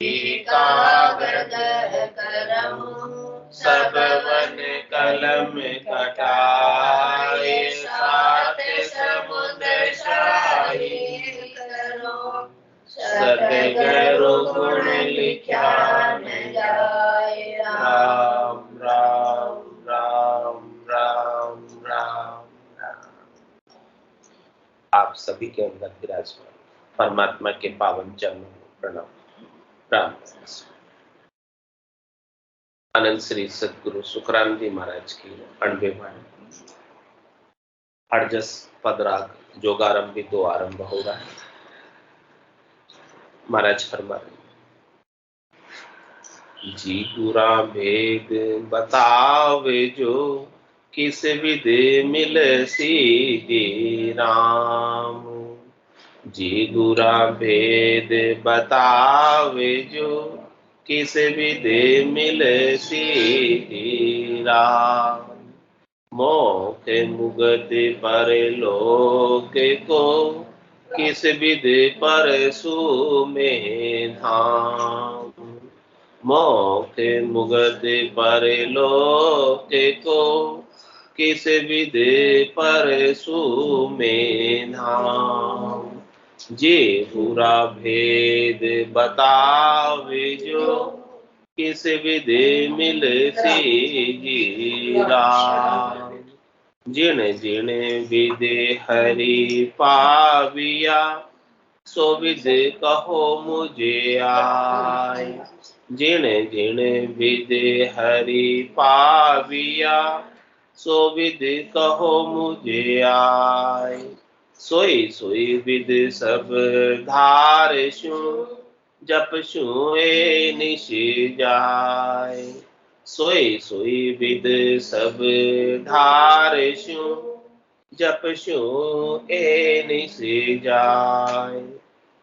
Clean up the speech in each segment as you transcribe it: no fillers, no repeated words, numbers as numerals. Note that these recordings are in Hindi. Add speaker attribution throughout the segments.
Speaker 1: कागज कलम सब वन कलम कटाए सात समुद्र शाही करो सतगुरु गुण लिखा न जाए राम राम राम राम राम राम। आप सभी के अंदर विराजमान परमात्मा के पावन चरणों में प्रणाम। राम आनंद श्री सदगुरु सुखराम जी महाराज की 98 वाणी अड़जस पदराग जोगारंभी तो आरंभ हो रहा है। महाराज फरमाए, जी गुरा भेद बतावे जो किस विधि मिल सीधी राम। जी गुरा भेद बतावे जो किस विधि मिल सीधी राम। मोक्ष मुक्ति परलोक को किस विधि पर सुमें धाम। मोक्ष मुक्ति परलोक को किस विधि पर सुमें धाम। जे पूरा भेद बतावे जो किस विधि मिल सीधी राम। जिन जिन विधि हरि पाविया सो विधि कहो मुझे आए। जिन जिन विधि हरि पाविया सो विधि कहो मुझे आए। सोई सोई विधि सब धारशु जप छुए निश जाय। सोई सोई विद सब धारशु जप छुए निश जाय।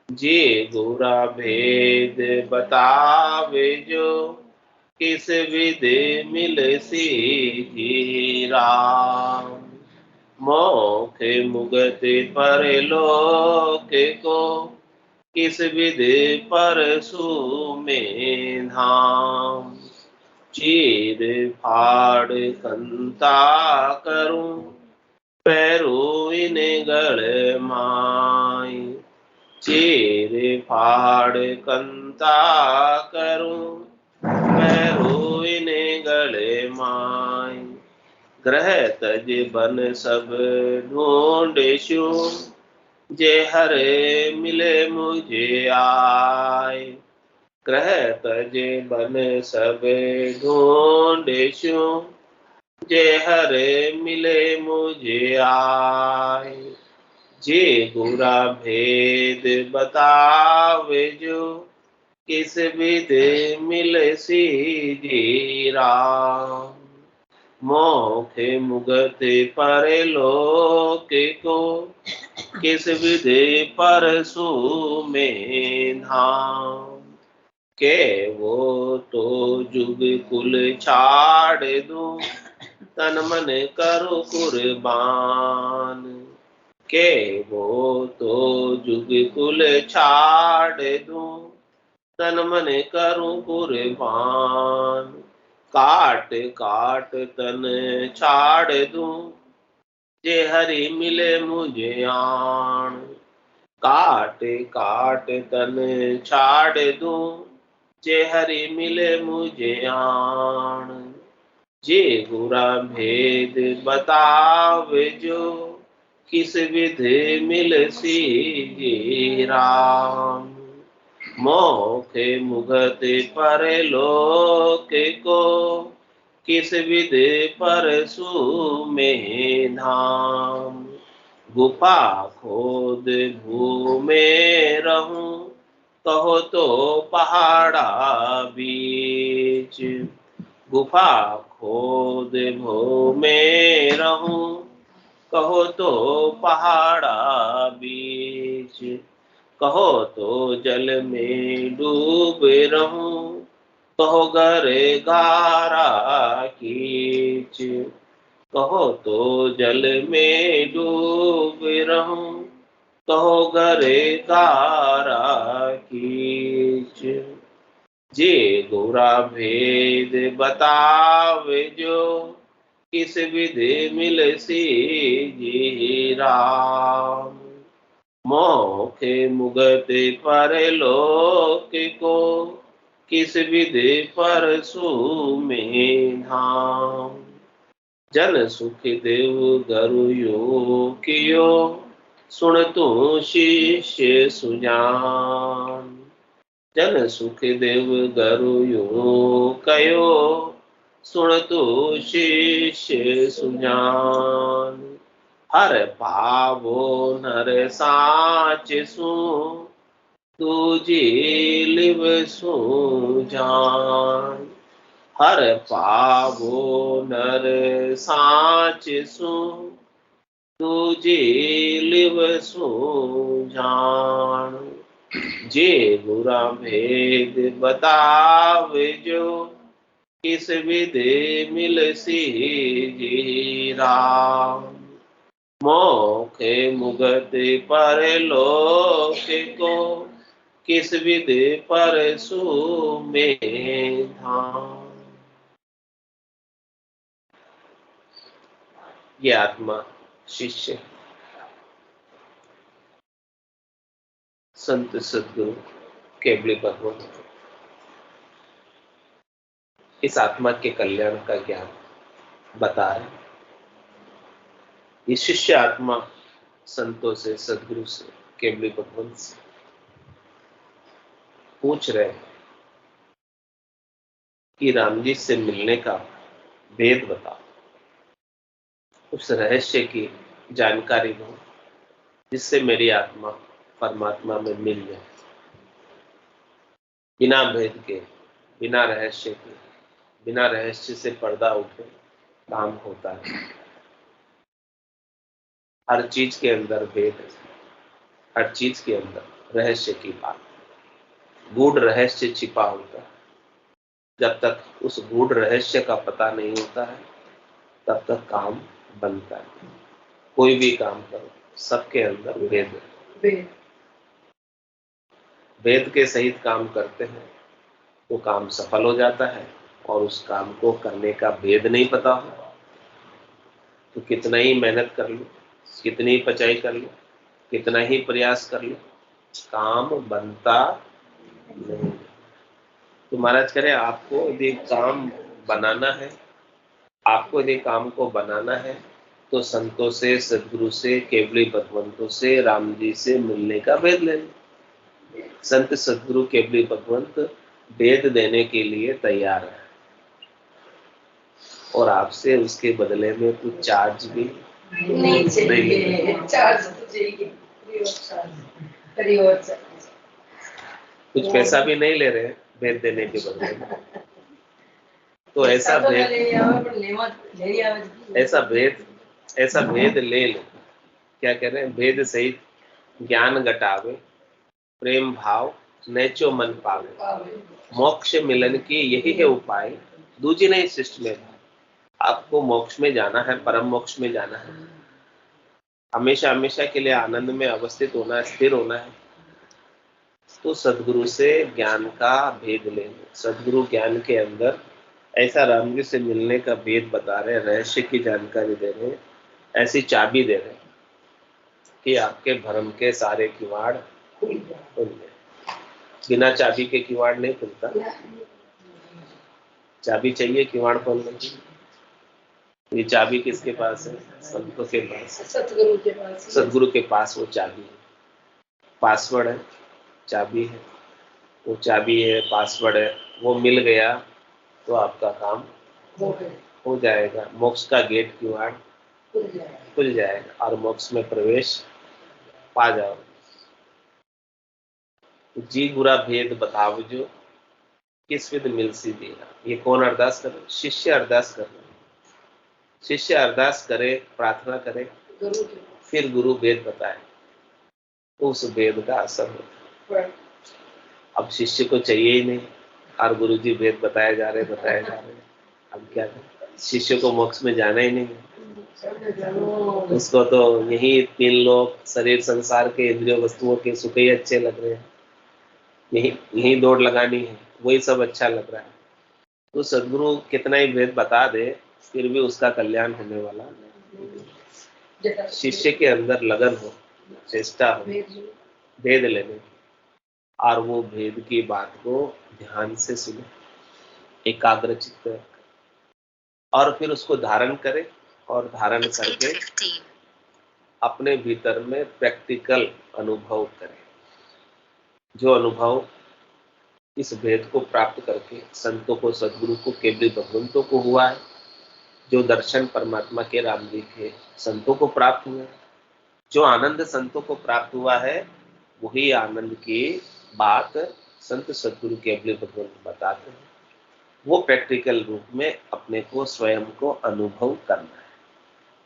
Speaker 1: जे गुरा भेद बतावे जो किस विधि मिल सीधी राम। मोक्ष मुक्ति परलोक को किस विधि पर सुमें धाम। चीर फाड़ कंता करूं पैरू इन गल माई। चीर फाड़ कंता करूं पैरू इन गल माई। ग्रह तज बन सब ढूंढेशु जे हरे मिले मुझे आए। ग्रह तज बन सब ढूंढेशु जे हरे मिले मुझे आए। जे गुरा भेद बतावे जो किस विधि मिल सीधी राम। मोक्ष मुक्ति परलोक को किस विधि पर सुमें धाम। के वो तो जुग कुल छाड़ दूं तन मन करो कुर्बान। के वो तो जुग कुल छाड़ दूं तन मन करूं कुर्बान। काट काट तन छाड़ दूं जे हरि मिले मुझे आन। काट काट तन छाड़ दूं जे हरि मिले मुझे आन। जे गुरा भेद बतावे जो किस विधि मिल सीधी राम। मोक्ष मुक्ति परलोक को किस विधि पर सुमें धाम। गुफा खोद भूमे रहूं कहो तो पहाड़ा बीच। गुफा खोद भूमे रहूं कहो तो पहाड़ा बीच। कहो तो जल में डूब रहूं कहो गरे गारा कीच। कहो तो जल में डूब रहूं कहो गरे गारा कीच। जे गुरा भेद बतावे जो, किस विधि मिलसी जी राम। मोखे मुगते परलोक को, किस विधि परसु में धाम। जन सुख देव गरु यो कियो, सुन तू शिष्य सुजान। जन सुख देव गरु यो कयो, सुन तू शिष्य सुजान। हर पावो नर साच सु, तुझी लिव सु जान। हर पावो नर साच सु, तुझी लिव सु जान। जे गुरा भेद बतावे जो, किस विधि मिलसी जी राम। मोखे मुगत परलोक को, किस विधि परसु में धाम। ये आत्मा शिष्य संत सद्गुरु केवली भगवत इस आत्मा के कल्याण का ज्ञान बता रहे। ये शिष्य आत्मा संतों से, सद्गुरु से, केवली भगवंत से पूछ रहे कि राम जी से मिलने का भेद बताओ, उस रहस्य की जानकारी दो जिससे मेरी आत्मा परमात्मा में मिल जाए। बिना भेद के, बिना रहस्य के, बिना रहस्य से पर्दा उठे काम होता है। हर चीज के अंदर भेद है, हर चीज के अंदर रहस्य की बात, गूढ़ रहस्य छिपा होता है। जब तक उस गूढ़ रहस्य का पता नहीं होता है तब तक काम बनता है। कोई भी काम करो, सबके अंदर भेद है। भेद के सहित काम करते हैं वो काम सफल हो जाता है, और उस काम को करने का भेद नहीं पता हो तो कितना ही मेहनत कर लो, कितनी ही पचाई कर लो, कितना ही प्रयास कर लो, काम बनता नहीं। तो महाराज कह रहे आपको यदि काम बनाना है, आपको यदि काम को बनाना है तो संतों से, सद्गुरु से, केवली भगवंतों से, राम जी से मिलने का भेद ले लो। संत सद्गुरु केवली भगवंत भेद देने के लिए तैयार है, और आपसे उसके बदले में कुछ चार्ज भी नहीं चाहिए। चार्ज तो चाहिए, कुछ पैसा भी नहीं ले रहे भेद देने के बदले में। तो ऐसा भेद ले लो। क्या कह रहे हैं? भेद सहित ज्ञान घटावे, प्रेम भाव नेचो मन पावे, मोक्ष मिलन की यही है उपाय, दूजी नहीं शिष्ट में। आपको मोक्ष में जाना है, परम मोक्ष में जाना है, हमेशा हमेशा के लिए आनंद में अवस्थित होना है, स्थिर होना है, तो सद्गुरु से ज्ञान का भेद ले लो। सद्गुरु ज्ञान के अंदर ऐसा राम जी से मिलने का भेद बता रहे, रहस्य की जानकारी दे रहे, ऐसी चाबी दे रहे कि आपके भ्रम के सारे किवाड़ खुल गए। बिना चाबी के किवाड़ नहीं खुलता, चाबी चाहिए किवाड़ खोलने की। ये चाबी किसके पास है? संतों के पास, सतगुरु के पास। सतगुरु के पास वो चाबी है, पासवर्ड है, चाबी है, वो चाबी है, पासवर्ड है, वो मिल गया तो आपका काम हो जाएगा। मोक्ष का गेट किवाड़ खुल जाएगा और मोक्ष में प्रवेश पा जाओ। जी बुरा भेद बताओ जो, किस विध मिल सी दिया। ये कौन अरदास कर? शिष्य अरदास कर रहे। शिष्य अरदास करे, प्रार्थना करे, फिर गुरु भेद बताए, उस भेद का असर होता है। अब शिष्य को चाहिए ही नहीं और गुरु जी भेद बताए जा रहे। अब क्या करें? शिष्य को मोक्ष में जाना ही नहीं, उसको तो यही 3 लोग, शरीर, संसार के, इंद्रिय वस्तुओं के सुख ही अच्छे लग रहे हैं, यही दौड़ लगानी है। वही सब अच्छा लग रहा है। तो सदगुरु कितना ही भेद बता दे, फिर भी उसका कल्याण होने वाला नहीं। शिष्य के अंदर लगन हो, चेष्टा हो भेद लेने की, और वो भेद की बात को ध्यान से सुने, एकाग्रचित्त रखे, और फिर उसको धारण करे, और धारण करके अपने भीतर में प्रैक्टिकल अनुभव करे। जो अनुभव इस भेद को प्राप्त करके संतों को, सदगुरु को, केवली भगवंतों को हुआ है, जो दर्शन परमात्मा के राम जी के संतों को प्राप्त हुआ है, जो आनंद संतों को प्राप्त हुआ है, वही आनंद की बात संत सदगुरु केवली भगवंत बताते हैं। वो प्रैक्टिकल रूप में अपने को, स्वयं को अनुभव करना है।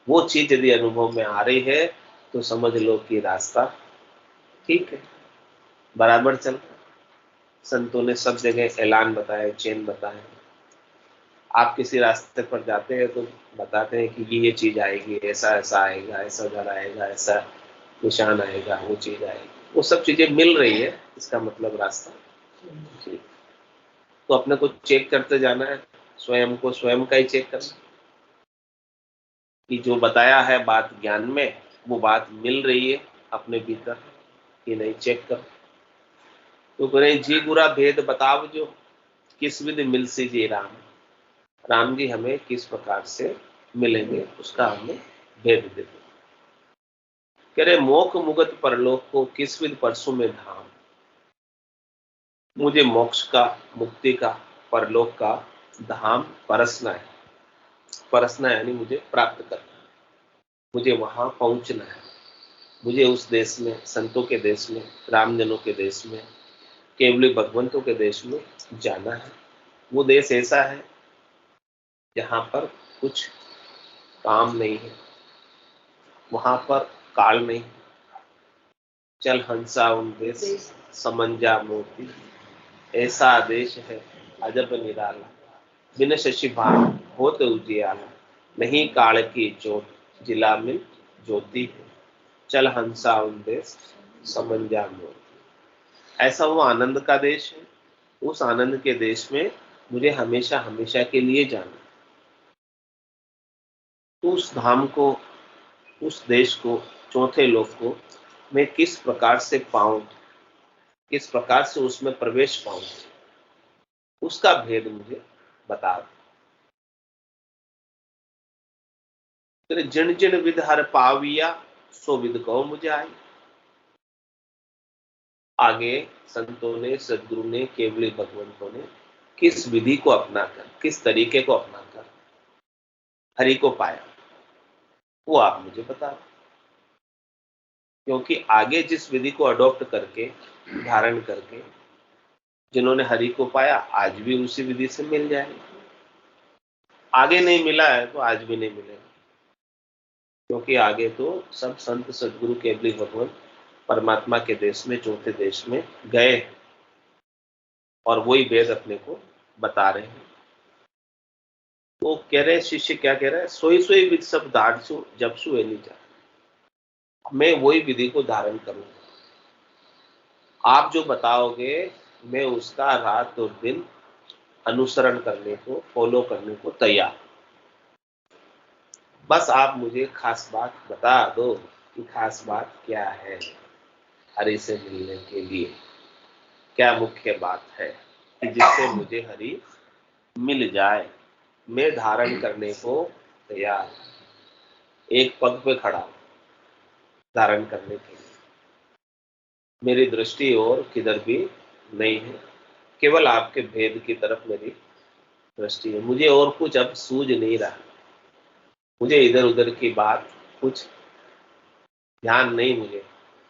Speaker 1: वो चीज यदि अनुभव में आ रही है तो समझ लो कि रास्ता ठीक है, बराबर चल रहा है। संतों ने सब जगह ऐलान बताए, चेन बताए। आप किसी रास्ते पर जाते हैं तो बताते हैं कि ये चीज आएगी, ऐसा ऐसा आएगा, ऐसा घर आएगा, ऐसा निशान आएगा, वो चीज आएगी, वो सब चीजें मिल रही है, इसका मतलब रास्ता ठीक। तो अपने को चेक करते जाना है, स्वयं को स्वयं का ही चेक करना कि जो बताया है बात ज्ञान में, वो बात मिल रही है अपने भीतर कि नहीं, चेक कर। तो करें जी गुरा भेद बताव जो, किस विध मिल सी जी राम। राम जी हमें किस प्रकार से मिलेंगे उसका हमें भेद दे दो। कह रहे मोक्ष मुगत परलोक को किस विध परसों में धाम। मुझे मोक्ष का, मुक्ति का, परलोक का धाम परसना है। परसना यानी मुझे प्राप्त करना है, मुझे वहां पहुंचना है। मुझे उस देश में, संतों के देश में, रामजनों के देश में, केवली भगवंतों के देश में जाना है। वो देश ऐसा है जहां पर कुछ काम नहीं है, वहां पर काल नहीं। चल हंसा उन देश समंजा मोती, ऐसा आदेश है अजब निराला। बिन शशि भान होत उजियाला, नहीं काल की चोट जिला मिल ज्योति है। चल हंसा उन देश समंजा मोती। ऐसा वो आनंद का देश है। उस आनंद के देश में मुझे हमेशा हमेशा के लिए जाना। तो उस धाम को, उस देश को, चौथे लोक को मैं किस प्रकार से पाऊं, किस प्रकार से उसमें प्रवेश पाऊं, उसका भेद मुझे बता दो। जिन जिन विध हर पाविया, सो विध कहो मुझे आई। आगे संतों ने, सदगुरु ने, केवली भगवंतों ने किस विधि को अपनाकर, किस तरीके को अपनाकर हरि को पाया, वो आप मुझे बता दो। क्योंकि आगे जिस विधि को अडॉप्ट करके, धारण करके जिन्होंने हरि को पाया, आज भी उसी विधि से मिल जाएगा। आगे नहीं मिला है तो आज भी नहीं मिलेगा, क्योंकि आगे तो सब संत सदगुरु केवली भगवान परमात्मा के देश में, चौथे देश में गए और वही वेद अपने को बता रहे हैं। तो कह रहे शिष्य, क्या कह रहा है, सोई सोई विधि सब धार सु जब सु नहीं जा। मैं वही विधि को धारण करूंगा, आप जो बताओगे मैं उसका रात और दिन अनुसरण करने को, फॉलो करने को तैयार। बस आप मुझे खास बात बता दो कि खास बात क्या है, हरि से मिलने के लिए क्या मुख्य बात है कि जिससे मुझे हरि मिल जाए। मैं धारण करने को तैयार, एक पग पे खड़ा धारण करने के लिए। मेरी दृष्टि और किधर भी नहीं है, केवल आपके भेद की तरफ मेरी दृष्टि है। मुझे और कुछ अब सूझ नहीं रहा, मुझे इधर उधर की बात कुछ ध्यान नहीं।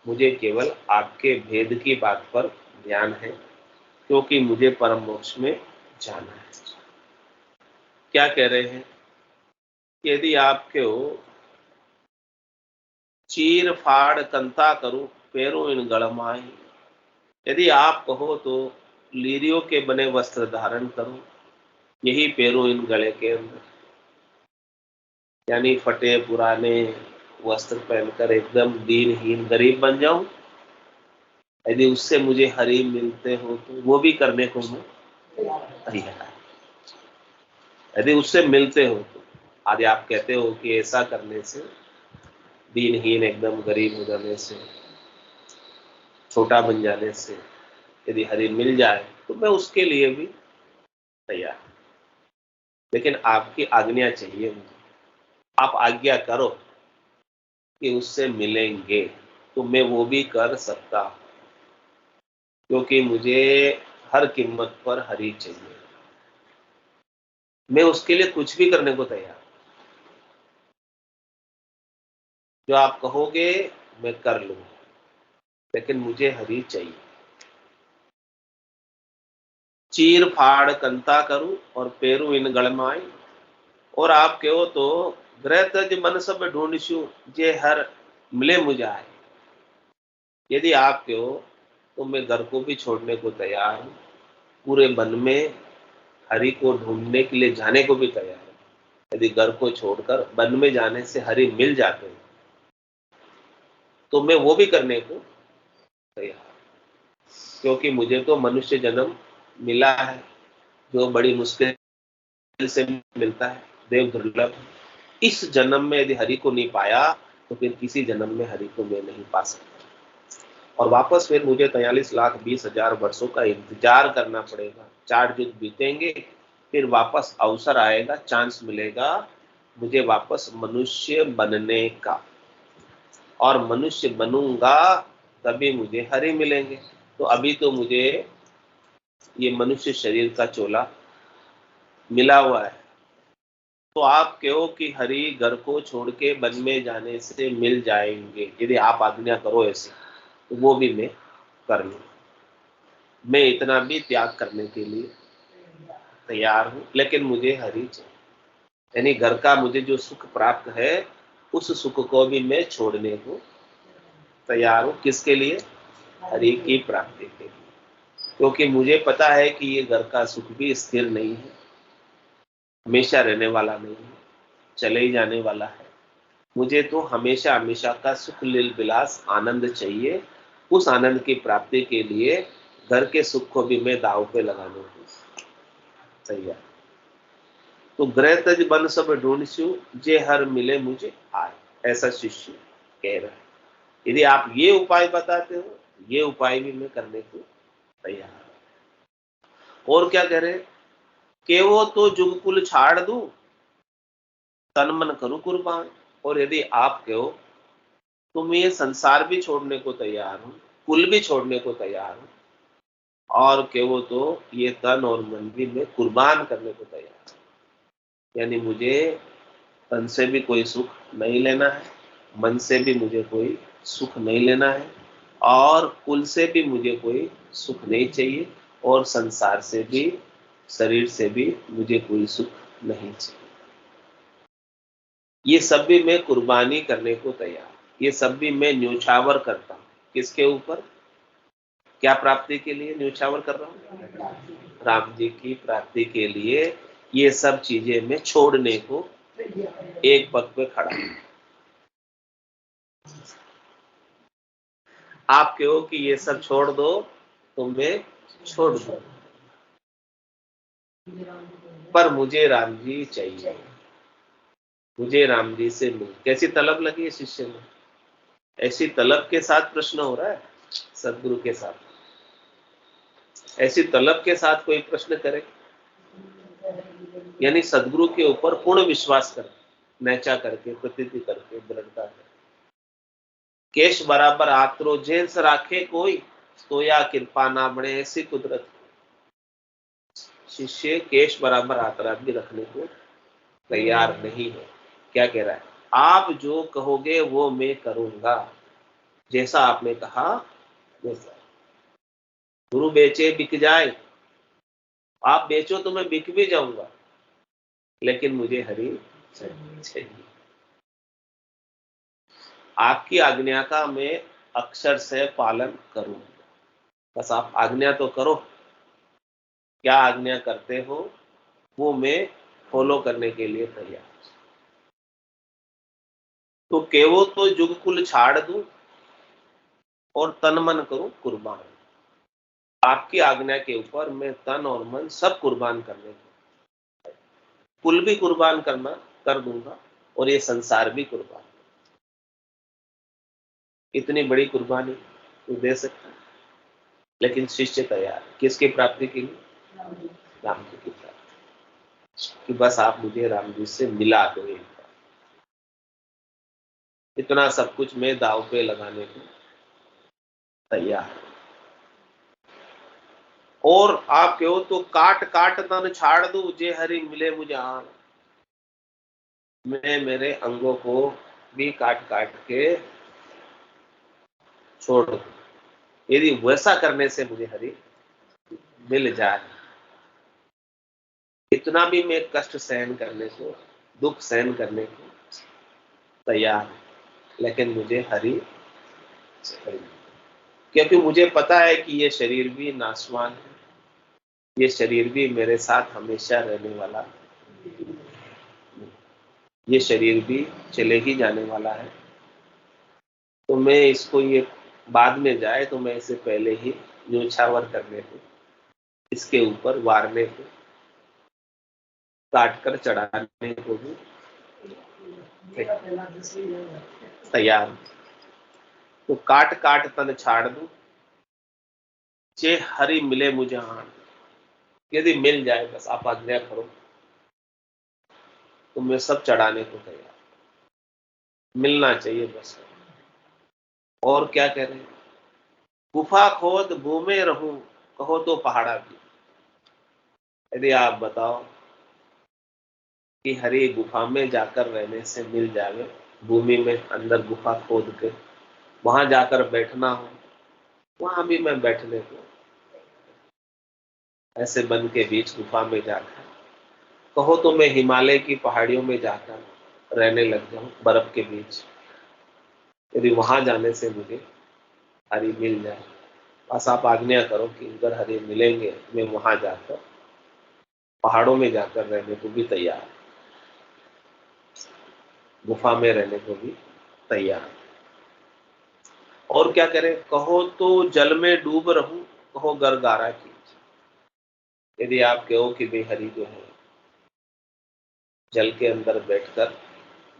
Speaker 1: मुझे केवल आपके भेद की बात पर ध्यान है, क्योंकि मुझे परम मोक्ष में जाना है। क्या कह रहे हैं, यदि आपके हो चीर फाड़ कंता करूं पैरों इन गड़माई। यदि आप कहो तो लीरियों के बने वस्त्र धारण करूं, यही पैरों इन गले के अंदर, यानी फटे पुराने वस्त्र पहनकर एकदम दीनहीन गरीब बन जाऊं। यदि उससे मुझे हरि मिलते हो तो वो भी करने को मैं तैयार। यदि उससे मिलते हो तो आज आप कहते हो कि ऐसा करने से, दीनहीन एकदम गरीब हो जाने से, छोटा बन जाने से यदि हरि मिल जाए तो मैं उसके लिए भी तैयार। लेकिन आपकी आज्ञा चाहिए मुझे। आप आज्ञा करो कि उससे मिलेंगे तो मैं वो भी कर सकता हूं, क्योंकि मुझे हर कीमत पर हरि चाहिए। मैं उसके लिए कुछ भी करने को तैयार। जो आप कहोगे मैं कर लूंगा, लेकिन मुझे हरि चाहिए। चीर फाड़ कंता करूं और पेरू इन गणमाई। और आप कहो तो ग्रह तज मन सब ढूंढूं, जे हर मिले मुझाए। यदि आप कहो तो मैं घर को भी छोड़ने को तैयार हूं, पूरे वन में हरि को ढूंढने के लिए जाने को भी तैयार हूं। यदि घर को छोड़कर वन में जाने से हरि मिल जाते हैं तो मैं वो भी करने को तैयार हूं। क्योंकि मुझे तो मनुष्य जन्म मिला है, जो बड़ी मुश्किल से मिलता है, देव दुर्लभ। इस जन्म में यदि हरि को नहीं पाया तो फिर किसी जन्म में हरि को मैं नहीं पा सकता। और वापस फिर मुझे 43,20,000 वर्षों का इंतजार करना पड़ेगा। 4 युग बीतेंगे, फिर वापस अवसर आएगा, चांस मिलेगा मुझे वापस मनुष्य बनने का। और मनुष्य बनूंगा तभी मुझे हरि मिलेंगे। तो अभी तो मुझे ये मनुष्य शरीर का चोला मिला हुआ है। तो आप कहो कि हरि घर को छोड़ के वन में जाने से मिल जाएंगे, यदि आप आज्ञा करो ऐसे, तो वो भी मैं कर लूँ। मैं इतना भी त्याग करने के लिए तैयार हूं, लेकिन मुझे हरि चाहिए। यानी घर का मुझे जो सुख प्राप्त है उस सुख को भी मैं छोड़ने को तैयार हूं। किसके लिए? हरि की प्राप्ति के लिए। क्योंकि मुझे पता है कि ये घर का सुख भी स्थिर नहीं है, हमेशा रहने वाला नहीं है, चले ही जाने वाला है। मुझे तो हमेशा हमेशा का सुख लील विलास आनंद चाहिए। उस आनंद की प्राप्ति के लिए घर के सुख को भी मैं दांव पे लगाने को तैयार। तो ग्रह तज बन सब ढूंढूं, जे हर मिले मुझे आए। ऐसा शिष्य कह रहा है। यदि आप ये उपाय बताते हो, ये उपाय भी मैं करने को तैयार। और क्या कह रहे? के वो तो जुग कुल छाड़ दूं, तन मन करूं कुर्बान। और यदि आप कहो तो मैं ये संसार भी छोड़ने को तैयार हूं, कुल भी छोड़ने को तैयार हूं, और कहो तो ये तन और मन भी मैं कुर्बान करने को तैयार हूं। यानी मुझे तन से भी कोई सुख नहीं लेना है, मन से भी मुझे कोई सुख नहीं लेना है, और कुल से भी मुझे कोई सुख नहीं चाहिए, और संसार से भी, शरीर से भी मुझे कोई सुख नहीं चाहिए। ये सब भी मैं कुर्बानी करने को तैयार। ये सब भी मैं न्योछावर करता हूँ। किसके ऊपर? क्या प्राप्ति के लिए न्योछावर कर रहा हूँ? राम जी की प्राप्ति के लिए ये सब चीजें मैं छोड़ने को एक पग पे खड़ा हूं। आप कहो कि ये सब छोड़ दो तो मैं छोड़ दूं, पर मुझे राम जी चाहिए। मुझे राम जी से मिल। कैसी तलब लगी है शिष्य में? ऐसी तलब के साथ प्रश्न हो रहा है सदगुरु के साथ। ऐसी तलब के साथ कोई प्रश्न करे, यानी सदगुरु के ऊपर पूर्ण विश्वास कर, नैचा करके, प्रतीति करके, दृढ़ता करके। केश बराबर आतरो जेंस राखे कोई, तो या कृपा ना बने ऐसी कुदरत। शिष्य केश बराबर आतरा भी रखने को तैयार नहीं है। क्या कह रहा है? आप जो कहोगे वो मैं करूंगा, जैसा आपने कहा वैसा। गुरु बेचे बिक जाए, आप बेचो तो मैं बिक भी जाऊंगा, लेकिन मुझे हरि चाहिए। आपकी आज्ञा का मैं अक्षर से पालन करूं। बस आप आज्ञा तो करो। क्या आज्ञा करते हो वो मैं फॉलो करने के लिए तैयार। तो केवो तो जुग कुल छाड़ दूं और तन मन करूं कुर्बान। आपकी आज्ञा के ऊपर मैं तन और मन सब कुर्बान करने को, कुल भी कुर्बान करना कर दूंगा और ये संसार भी कुर्बान। इतनी बड़ी कुर्बानी तू दे सकता है। लेकिन शिष्य तैयार है। किसकी प्राप्ति के लिए? राम जी की प्राप्ति, कि बस आप मुझे राम जी से मिला दो एक बार। इतना सब कुछ मैं दाव पे लगाने को तैयार हूं। और आप कहो तो काट काट तन छाड़ दू जे हरि मिले मुझे आन। मैं मेरे अंगों को भी काट काट के छोड़ दूं, यदि वैसा करने से मुझे हरि मिल जाए। इतना भी मैं कष्ट सहन करने को, दुख सहन करने को तैयार हूं, लेकिन मुझे हरि चाहिए। क्योंकि मुझे पता है कि ये शरीर भी नाशवान है, ये शरीर भी मेरे साथ हमेशा रहने वाला, ये शरीर भी चले ही जाने वाला है। तो मैं इसको, ये बाद में जाए तो मैं इसे पहले ही न्योछावर करने को, इसके ऊपर वारने को, काट कर चढ़ाने को भी तैयार हूं। तो काट काट तन छाड़ दूं जे हरि मिले मुझे आन। यदि मिल जाए, बस आप आज्ञा करो, तो मैं सब चढ़ाने को तैयार। मिलना चाहिए बस। और क्या कह रहे हैं? गुफा खोद भूमि रहूं, कहो तो पहाड़ा भी। यदि आप बताओ कि हरि गुफा में जाकर रहने से मिल जावे, भूमि में अंदर गुफा खोद के वहां जाकर बैठना हो, वहां भी मैं बैठने को, ऐसे वन के बीच गुफा में जाकर, कहो तो मैं हिमालय की पहाड़ियों में जाकर रहने लग जाऊं, बर्फ के बीच। यदि वहां जाने से मुझे हरि मिल जाए, बस आप आज्ञा करो कि अगर हरि मिलेंगे, मैं वहां जाकर, पहाड़ों में जाकर रहने को भी तैयार, गुफा में रहने को भी तैयार। और क्या करें? कहो तो जल में डूब रहूं, कहो गरगारा की। यदि आप कहो कि भाई हरि जो है जल के अंदर बैठकर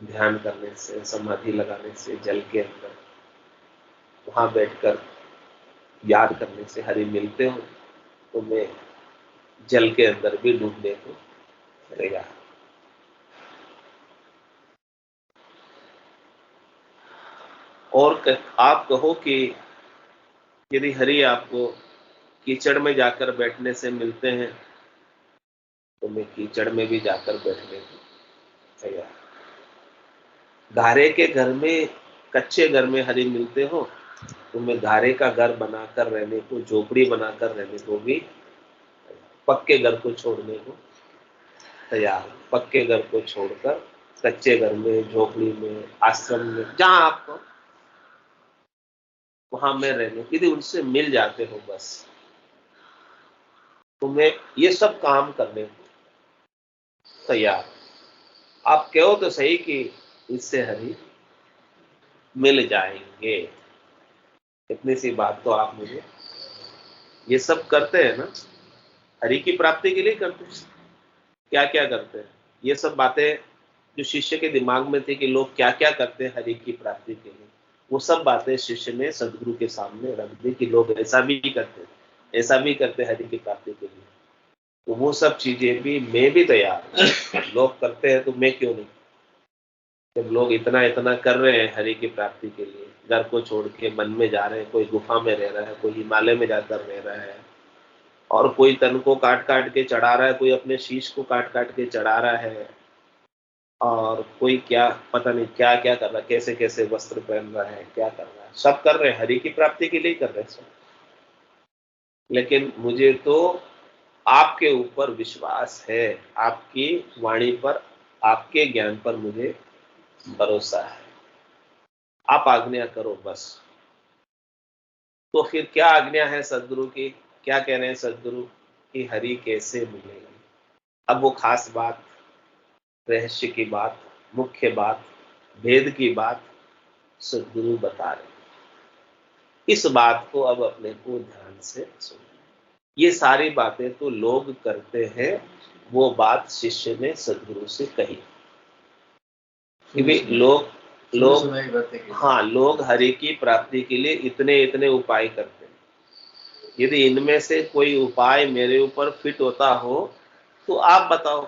Speaker 1: ध्यान करने से, समाधि लगाने से, जल के अंदर वहां बैठकर याद करने से हरि मिलते हो, तो मैं जल के अंदर भी डूबने को तैयार। और आप कहो कि यदि हरि आपको कीचड़ में जाकर बैठने से मिलते हैं, तो मैं कीचड़ में भी जाकर बैठने को तैयार। घारे के घर में, कच्चे घर में हरि मिलते हो, तो मैं घारे का घर बनाकर रहने को, झोपड़ी बनाकर रहने को भी, पक्के घर को छोड़ने को तैयार। पक्के घर को छोड़कर कच्चे घर में, झोपड़ी में, आश्रम में, जहां आपको, वहां में रहने, यदि उनसे मिल जाते हो बस, तो मैं ये सब काम करने को तैयार। आप कहो तो सही कि इससे हरि मिल जाएंगे। इतनी सी बात तो आप मुझे, ये सब करते हैं ना, हरि की प्राप्ति के लिए करते हैं। क्या क्या करते हैं? ये सब बातें जो शिष्य के दिमाग में थी कि लोग क्या क्या करते हैं हरि की प्राप्ति के लिए, वो सब बातें शिष्य ने सदगुरु के सामने रख दी कि लोग ऐसा भी करते हैं, ऐसा भी करते हैं हरि की प्राप्ति के लिए। तो वो सब चीजें भी मैं भी तैयार हूं। लोग करते हैं तो मैं क्यों नहीं? जब लोग इतना इतना कर रहे हैं हरि की प्राप्ति के लिए, घर को छोड़ के वन में जा रहे हैं, कोई गुफा में रह रहा है, कोई हिमालय में जाकर रह रहा है, और कोई तन को काट काट के चढ़ा रहा है, कोई अपने शीश को काट काट के चढ़ा रहा है, और कोई क्या पता नहीं क्या क्या कर रहा है, कैसे कैसे वस्त्र पहन रहा है, क्या कर रहा है, सब कर रहे हैं हरि की प्राप्ति के लिए कर रहे हैं सब। लेकिन मुझे तो आपके ऊपर विश्वास है, आपकी वाणी पर, आपके ज्ञान पर मुझे भरोसा है। आप आज्ञा करो बस। तो फिर क्या आज्ञा है सदगुरु की? क्या कह रहे हैं सदगुरु कि हरि कैसे मिलेगी? अब वो खास बात, रहस्य की बात, मुख्य बात, भेद की बात सदगुरु बता रहे। इस बात को अब अपने को ध्यान से सुनो। ये सारी बातें तो लोग करते हैं, वो बात शिष्य ने सदगुरु से कही कि भाई लोग हरि की प्राप्ति के लिए इतने इतने उपाय करते हैं, यदि इनमें से कोई उपाय मेरे ऊपर फिट होता हो तो आप बताओ,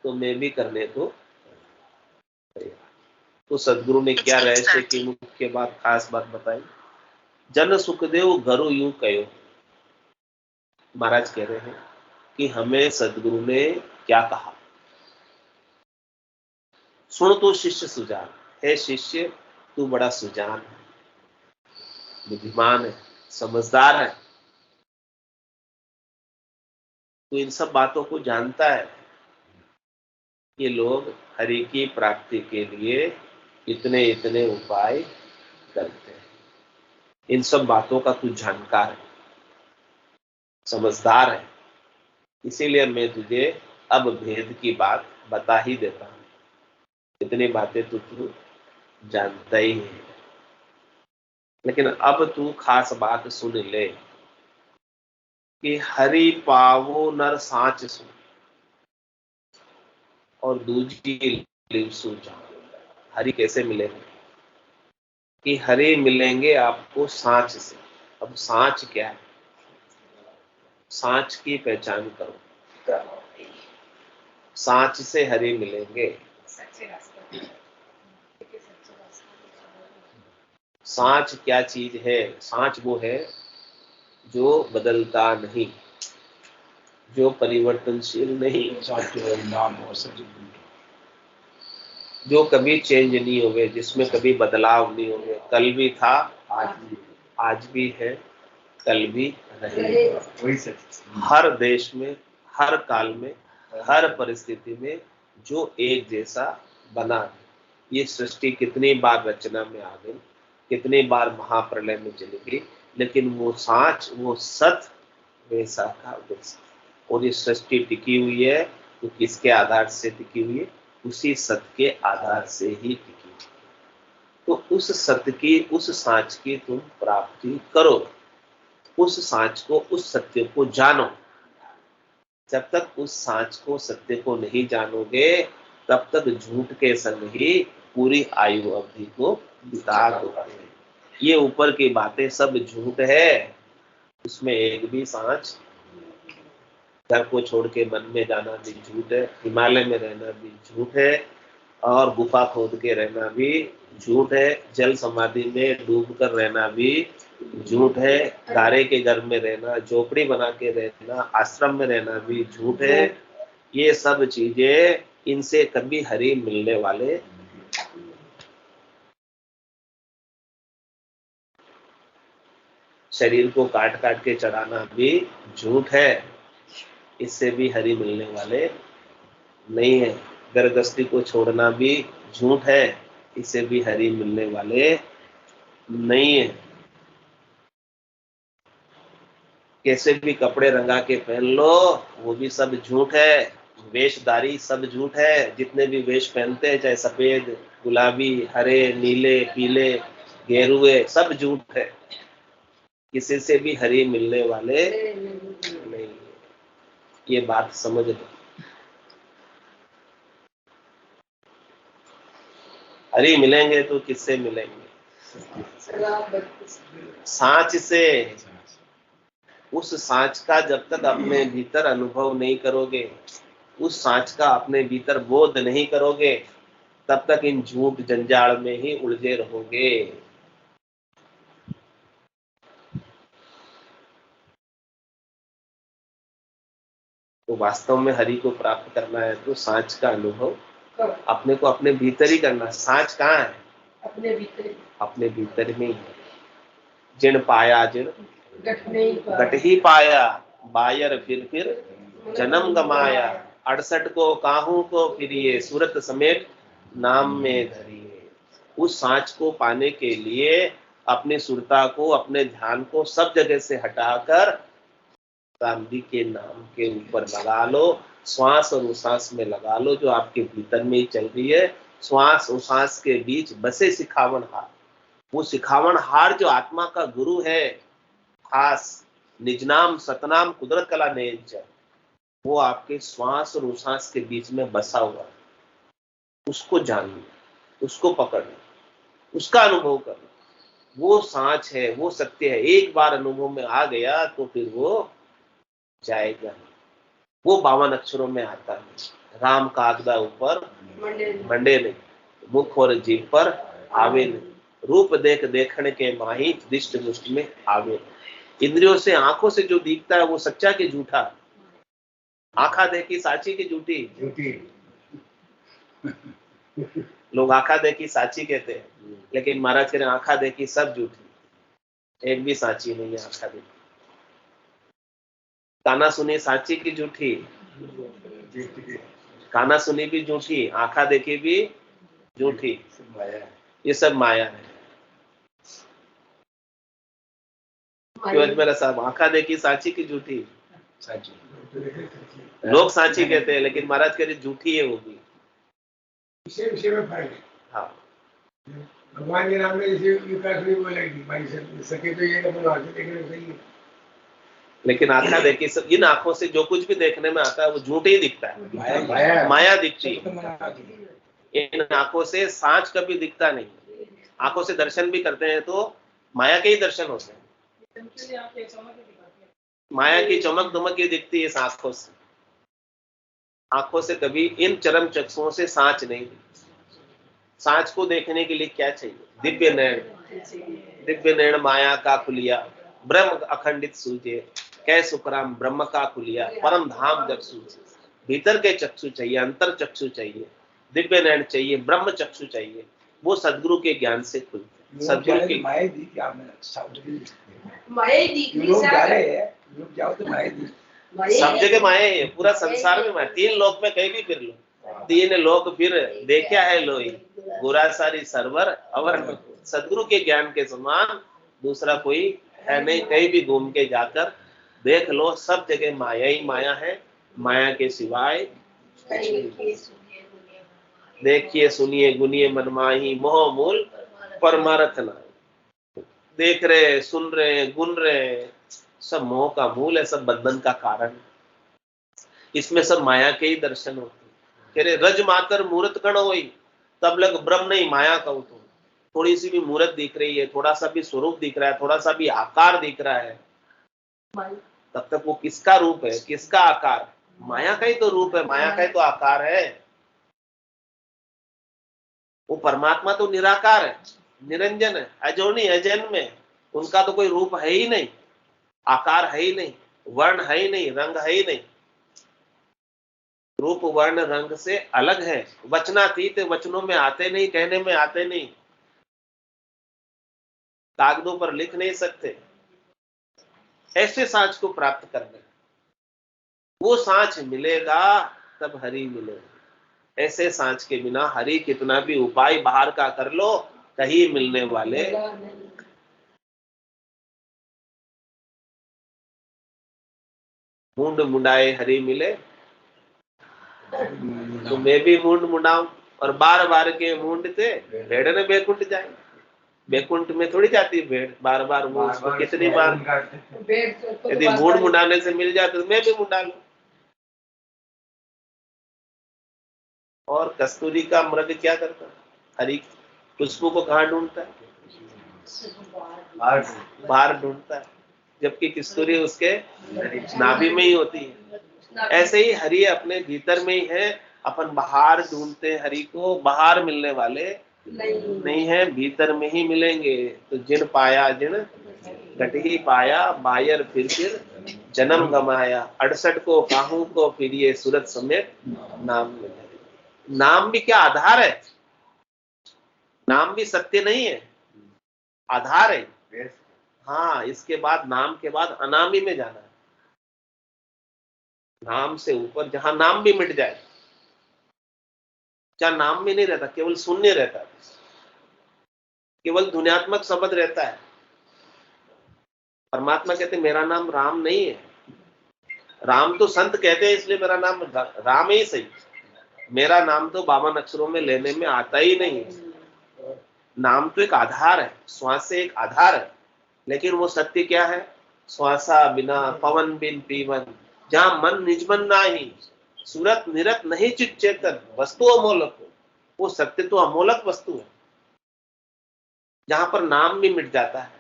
Speaker 1: तो मैं भी करने को तैयार। तो सदगुरु ने क्या रहस्य की मुख्य बात, खास बात बताई। जन सुखदेव घरु यूं कहो, महाराज कह रहे हैं कि हमें सदगुरु ने क्या कहा। सुन तो शिष्य सुजान, हे शिष्य तू बड़ा सुजान है, बुद्धिमान है, समझदार है, तू इन सब बातों को जानता है। ये लोग हरि की प्राप्ति के लिए इतने इतने उपाय करते हैं, इन सब बातों का तू जानकार है, समझदार है, इसीलिए मैं तुझे अब भेद की बात बता ही देता हूं। इतनी बातें तो तू जानता ही है, लेकिन अब तू खास बात सुन ले कि हरि पावो नर साच सुन और दूजी लिव सूझा। हरि कैसे मिलेंगे कि हरि मिलेंगे आपको सांच से। अब सांच क्या है, सांच की पहचान करो। सांच से हरि मिलेंगे। सांच क्या चीज है, सांच वो है जो बदलता नहीं, जो परिवर्तनशील नहीं, जो कभी चेंज नहीं हो गए, जिसमें कभी बदलाव नहीं हो गए। कल भी था, आज भी है, कल भी रहेगा। हर देश में, हर काल में, हर परिस्थिति में जो एक जैसा बना। ये सृष्टि कितनी बार रचना में आ गई, कितनी बार महाप्रलय में चली गई, लेकिन वो सांच, वो सत वैसा का वैसा। और ये सृष्टि टिकी हुई है तो किसके आधार से टिकी हुई है, उसी सत्य के आधार से ही टिकी हुई। तो उस सत्य की, उस सांच की तुम प्राप्ति करो, उस सांच को, उस सत्य को जानो। जब तक उस सांच को, सत्य को नहीं जानोगे, तब तक झूठ के संग ही पूरी आयु अवधि को बिता दोगे। ये ऊपर की बातें सब झूठ है, उसमें एक भी सांच। घर को छोड़ के वन में जाना भी झूठ है, हिमालय में रहना भी झूठ है, और गुफा खोद के रहना भी झूठ है, जल समाधि में डूब कर रहना भी झूठ है, गारे के घर में रहना, झोपड़ी बना के रहना, आश्रम में रहना भी झूठ है। ये सब चीजें, इनसे कभी हरि मिलने वाले। शरीर को काट काट के चढ़ाना भी झूठ है, इससे भी हरि मिलने वाले नहीं है। गर्भस्थी को छोड़ना भी झूठ है, इससे भी हरि मिलने वाले नहीं है। कैसे भी कपड़े रंगा के पहन लो, वो भी सब झूठ है। वेशधारी सब झूठ है, जितने भी वेश पहनते हैं, चाहे सफेद, गुलाबी, हरे, नीले, पीले, गेरुए, सब झूठ है। किसी से भी हरि मिलने वाले नहीं। ये बात समझ लो। हरि मिलेंगे तो किससे मिलेंगे? सांच से। उस सांच का जब तक अपने भीतर अनुभव नहीं करोगे, उस सांच का अपने भीतर बोध नहीं करोगे, तब तक इन झूठ जंजाल में ही उलझे रहोगे। तो वास्तव में हरि को प्राप्त करना है तो सांच का अनुभव अपने को अपने भीतर ही करना। सांच कहाँ है? अपने भीतर, अपने भीतर में ही है। जिन पाया जिन गट ही पाया, बायर फिर जन्म गमाया। 68 को काहू को फिरिए, सूरत समेत नाम में धरिए। उस सांच को पाने के लिए अपनी सुरता को, अपने ध्यान को सब जगह से हटाकर गांधी के नाम के ऊपर लगा लो। श्वास और उश्वास में लगा लो, जो आपके भीतर में ही चल रही है। श्वास उश्वास के बीच बसे सिखावन हार, वो सिखावन हार जो आत्मा का गुरु है, खास निजनाम सतनाम कुदरत कला नेज, वो आपके श्वास और उश्वास के बीच में बसा हुआ है। उसको जानना, उसको पकड़ना, उसका अनुभव करना। वो सांच है, वो सत्य है। एक बार अनुभव में आ गया तो फिर वो जाएगा नहीं। वो 52 अक्षरों में आता है। राम कागदा ऊपर मंडे नहीं, मुख और जीभ पर आवे नहीं, रूप देख देखने के माही दिष्ट मुष्ट में आवे। इंद्रियों से, आंखों से जो दिखता है वो सच्चा कि झूठा? आंखा देखी साची की झूठी? लोग आंखा देखी साची कहते हैं, लेकिन महाराज कह रहे हैं आंखा देखी सब झूठी, एक भी साची नहीं है आंखा देखी। काना सुनी साची की झूठी? काना सुनी भी झूठी, आंखा देखी भी झूठी। ये सब माया है। क्यों मेरा साहब, आंखा देखी साची की झूठी? लोग साची कहते हैं, लेकिन महाराज कह रहे झूठी है वो भी।
Speaker 2: विषय में फर्क है।
Speaker 1: हाँ,
Speaker 2: भगवान के नाम में जैसे विकास नहीं बोलेगी भाई सके तो ये भगवान से देखने में सही है, लेकिन
Speaker 1: आंखा देखी सब, इन आंखों से जो कुछ भी देखने में आता है वो झूठ ही दिखता है। माया दिखती है। इन आंखों से सांच कभी दिखता नहीं। आंखों से दर्शन भी करते हैं तो माया के ही दर्शन होते हैं। माया की चमक दमक ही दिखती है इस आंखों से। आंखों से कभी, इन चरम चक्षुओं से सांच नहीं दिखती। सांच को देखने के लिए क्या चाहिए? दिव्य नयन। दिव्य नयन माया का खुलिया, ब्रह्म अखंडित सूझे, कै सुखराम ब्रह्म का खुलिया, परम धाम जब सूझे। भीतर के चक्षु चाहिए, अंतर चक्षु चाहिए, दिव्य नयन चाहिए, ब्रह्म चक्षु चाहिए। वो सदगुरु के ज्ञान से खुलते। सदगुरु की
Speaker 2: माया दी क्या माया दी लोग जा रहे हैं, लोग जाओ तो माया दी
Speaker 1: सब जगह माया है। पूरा संसार में माया। 3 लोक में कहीं भी फिर लो, 3 लोक फिर देखा है लोई, बुरा सारी सरवर अवर। सदगुरु के ज्ञान के समान दूसरा कोई है नहीं। कहीं भी घूम के जाकर देख लो, सब जगह माया ही माया है। माया के सिवाय देखिए सुनिए गुनिए मनमाही, मोह मूल परमार्थ नहीं। देख रहे, सुन रहे, गुन रहे, सब मोह का मूल है, सब बंधन का कारण। इसमें सब माया के ही दर्शन होते हैं। कह रहे रज मातर मूर्त गण होई, तब लग ब्रह्म नहीं माया कहूं तो। थोड़ी सी भी मूर्त दिख रही है, थोड़ा सा भी स्वरूप दिख रहा है, थोड़ा सा भी आकार दिख रहा है, तब तक वो किसका रूप है, किसका आकार? माया का ही तो रूप है, माया का ही तो आकार है। वो परमात्मा तो निराकार है, निरंजन है, अजोनी अजन्म है। उनका तो कोई रूप है ही नहीं, आकार है ही नहीं, वर्ण है ही नहीं, रंग है ही नहीं। रूप वर्ण रंग से अलग है। वचनातीत, वचनों में आते नहीं, कहने में आते नहीं, कागजों पर लिख नहीं सकते। ऐसे सांच को प्राप्त करना, वो सांच मिलेगा तब हरि मिलेगा। ऐसे सांच के बिना हरि कितना भी उपाय बाहर का कर लो, कहीं मिलने वाले। मुंड मुंडाए हरि मिले, तो मैं भी मुंड मुंडाऊं। और बार बार के मुंड से भेड़ ने बेकुंठ जाए। बेकुंठ में थोड़ी जाती है भेड़ बार बार, वो उसको कितनी बार। यदि मुंड मुंडाने से मिल जाते तो मैं भी मुंडा लूं। और कस्तूरी का मृग क्या करता? हरि खुशबू को कहाँ ढूंढता है? बाहर ढूंढता है, जबकि कस्तूरी उसके नाभि में ही होती है। ऐसे ही हरि अपने भीतर में ही है। अपन बाहर ढूंढते हैं हरि को, बाहर मिलने वाले नहीं है, भीतर में ही मिलेंगे। तो जिन पाया जिन घट ही पाया, बायर फिर जन्म गमाया। 68 को काहू को फिर ये सूरत समेत नाम मिले। नाम भी क्या आधार है? नाम भी सत्य नहीं है, आधार है। हाँ, इसके बाद, नाम के बाद अनामी में जाना है। नाम से ऊपर, जहां नाम भी मिट जाए, क्या नाम भी नहीं रहता, केवल शून्य रहता है, केवल ध्वन्यात्मक शब्द रहता है। परमात्मा कहते मेरा नाम राम नहीं है। राम तो संत कहते हैं, इसलिए मेरा नाम राम ही सही। मेरा नाम तो 52 अक्षरों में लेने में आता ही नहीं। नाम तो एक आधार है, श्वास से एक आधार है, लेकिन वो सत्य क्या है? श्वासा बिना पवन बिन पीवन, जहां मन निजमन नाही, सूरत निरत नहीं चित चेतन, वस्तु अमोलक हो। वो सत्य तो अमोलक वस्तु है, जहां पर नाम भी मिट जाता है,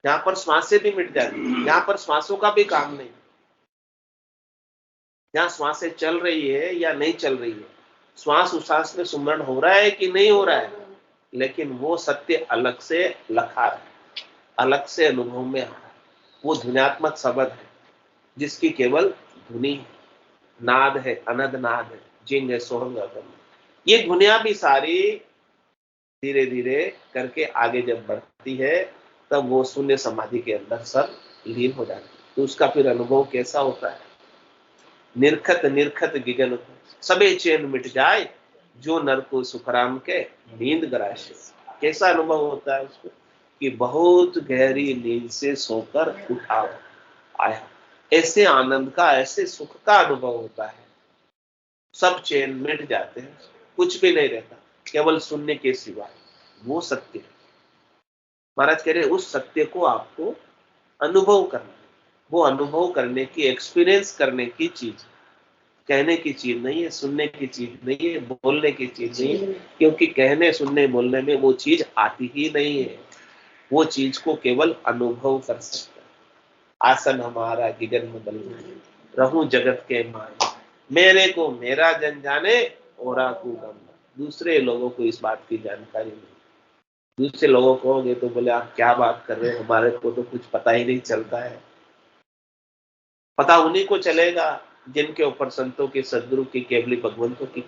Speaker 1: जहां पर श्वासें भी मिट जाती है, जहां पर श्वासों का भी काम नहीं, जहां श्वासें चल रही है या नहीं चल रही है, श्वास उश्वास में सुमरण हो रहा है कि नहीं हो रहा है, लेकिन वो सत्य अलग से लखा है, अलग से अनुभव में आ रहा है। वो ध्वन्यात्मक शब्द है जिसकी केवल धुनी है, नाद है, अनद नाद है, जिंग है, सोहंग है। ये ध्वनिया भी सारी धीरे धीरे करके आगे जब बढ़ती है तब वो शून्य समाधि के अंदर सब लीन हो जाती है। तो उसका फिर अनुभव कैसा होता है? निर्खत निर्खत गिगन सबे चैन मिट जाए, जो नर को सुखराम के नींद गराशे। कैसा अनुभव होता है उसको? कि बहुत गहरी नींद से सोकर उठा आया, ऐसे आनंद का, ऐसे सुख का अनुभव होता है। सब चैन मिट जाते हैं, कुछ भी नहीं रहता, केवल शून्य के सिवाय। वो सत्य है। महाराज कह रहे उस सत्य को आपको अनुभव करना है। वो अनुभव करने की, एक्सपीरियंस करने की चीज, कहने की चीज नहीं है, सुनने की चीज नहीं है, बोलने की चीज नहीं है, क्योंकि कहने सुनने बोलने में वो चीज आती ही नहीं है। वो चीज को केवल अनुभव कर सकता है। आसन हमारा गिगन में बल रहूं जगत के मान, मेरे को मेरा जन जाने औरा को गम। दूसरे लोगों को इस बात की जानकारी नहीं। दूसरे लोगों को कहोगे तो बोले आप क्या बात कर रहे हैं, हमारे को तो कुछ पता ही नहीं चलता है। पता उन्हीं को चलेगा जिनके ऊपर संतों की, सदगुरु की, केवली भगवंतों की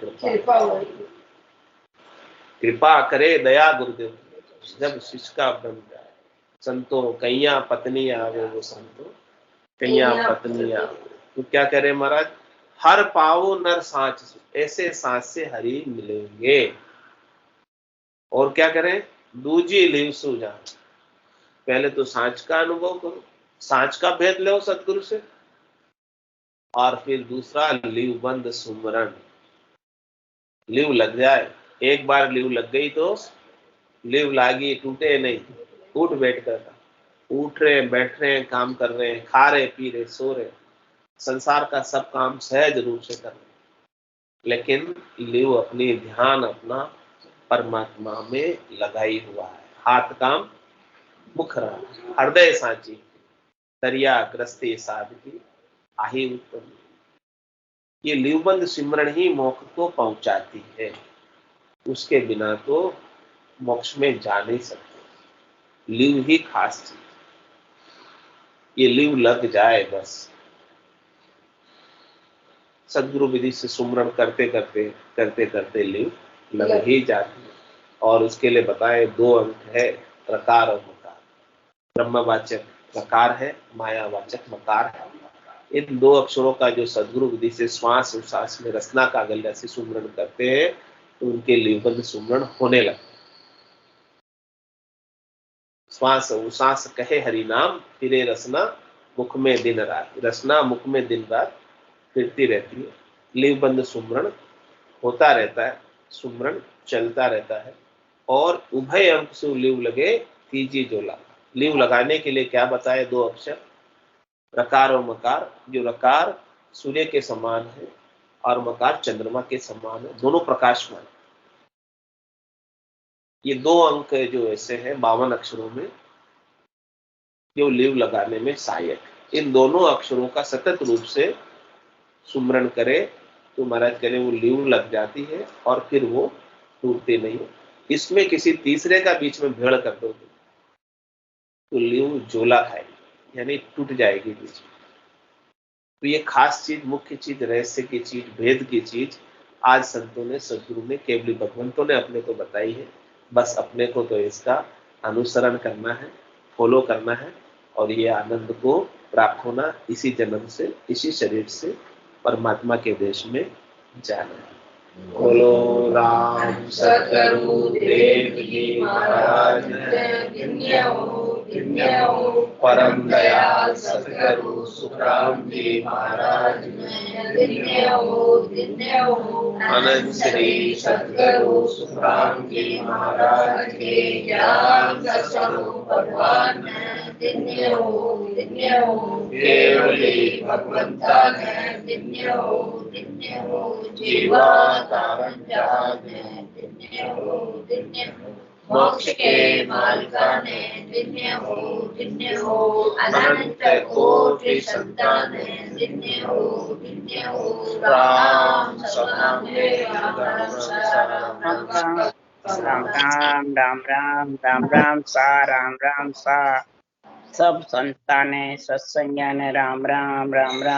Speaker 1: कृपा करे दया गुरुदेव, जब शिष्य का बन जाए। संतों कैया पत्नी आवे, वो संतों कैया पत्नी आवे। तो क्या कह रहे महाराज? हर पाओ नर सांच, ऐसे सांच से हरि मिलेंगे। और क्या करें? दूजी लिव सुजान, पहले तो सांच का अनुभव करो, सांच का भेद लो सतगुरु से, और फिर दूसरा लिव बंद सुमरण। लिव लग जाए, एक बार लिव लग गई तो लिव लागी टूटे नहीं, उठ बैठ कर, उठ रहे बैठ रहे हैं, काम कर रहे हैं, खा रहे पी रहे सो रहे, संसार का सब काम सहज रूप से कर रहे, लेकिन लिव अपनी ध्यान अपना परमात्मा में लगाई हुआ है। हाथ काम मुख रहा, हृदय सांची, दरिया ग्रस्ती साधकी आही उत्तम। ये लिवबंद सिमरण ही मोक्ष को पहुंचाती है, उसके बिना तो मोक्ष में जा नहीं सकते। लिव ही खास चीज, ये लिव लग जाए बस। सदगुरु विधि से सुमरण करते करते करते करते लिव लग ही जाती है। और उसके लिए बताए दो अंक है, प्रकार और मकार। ब्रह्मवाचक प्रकार है, मायावाचक मकार है। इन दो अक्षरों का जो सदगुरु विधि से श्वास उश्वास में रसना का गल्या से सुमरण करते हैं तो उनके लिवबंद सुमरण होने लगता है। श्वास उश्वास कहे हरि नाम, फिरे रसना मुख में दिन रात। रसना मुख में दिन रात फिरती रहती है। लिवबंद सुमरण होता रहता है, सुमरण चलता रहता है। और उभय अंक से लिव लगे तीजी जोला। लिव लगाने के लिए क्या बताए? दो अक्षर, रकार और मकार। जो रकार सूर्य के समान है और मकार चंद्रमा के समान है, दोनों प्रकाशमान। ये दो अंक जो ऐसे हैं 52 अक्षरों में, जो लिव लगाने में सहायक। इन दोनों अक्षरों का सतत रूप से सुमरण करे तो महाराज कह रहे वो लिव लग जाती है और फिर वो टूटती नहीं। इसमें किसी तीसरे का बीच में भेड़ कर दो तो लिव जोला खाएगी, यानी टूट जाएगी बीच में। तो ये खास चीज, मुख्य चीज, रहस्य की चीज, भेद की चीज आज संतों ने, सदगुरु ने, केवली भगवंतों ने अपने को बताई है। बस अपने को तो इसका अनुसरण करना है, फॉलो करना है, और ये आनंद को प्राप्त होना इसी जन्म से, इसी शरीर से परमात्मा के देश में जाना है। बोलो राम सतगुरु देव जी महाराज, परम दयाल सतगुरु सुखराम जी महाराज, अनंत श्री सतगुरु सुखराम जी महाराज के ज्ञान स्वरूप भगवान
Speaker 3: दिन्य हो
Speaker 1: केवली भगवंता ने
Speaker 3: दिन्य हो
Speaker 1: जीवा धारण
Speaker 3: दिन्य हो मोक्ष के मालिका ने दिन्य हो अनंत कोटि संतान दिन्य हो
Speaker 1: राम सतनाम
Speaker 4: राम राम राम राम राम राम सा राम राम सा सब संताने सत्संज्ञाने राम राम राम राम।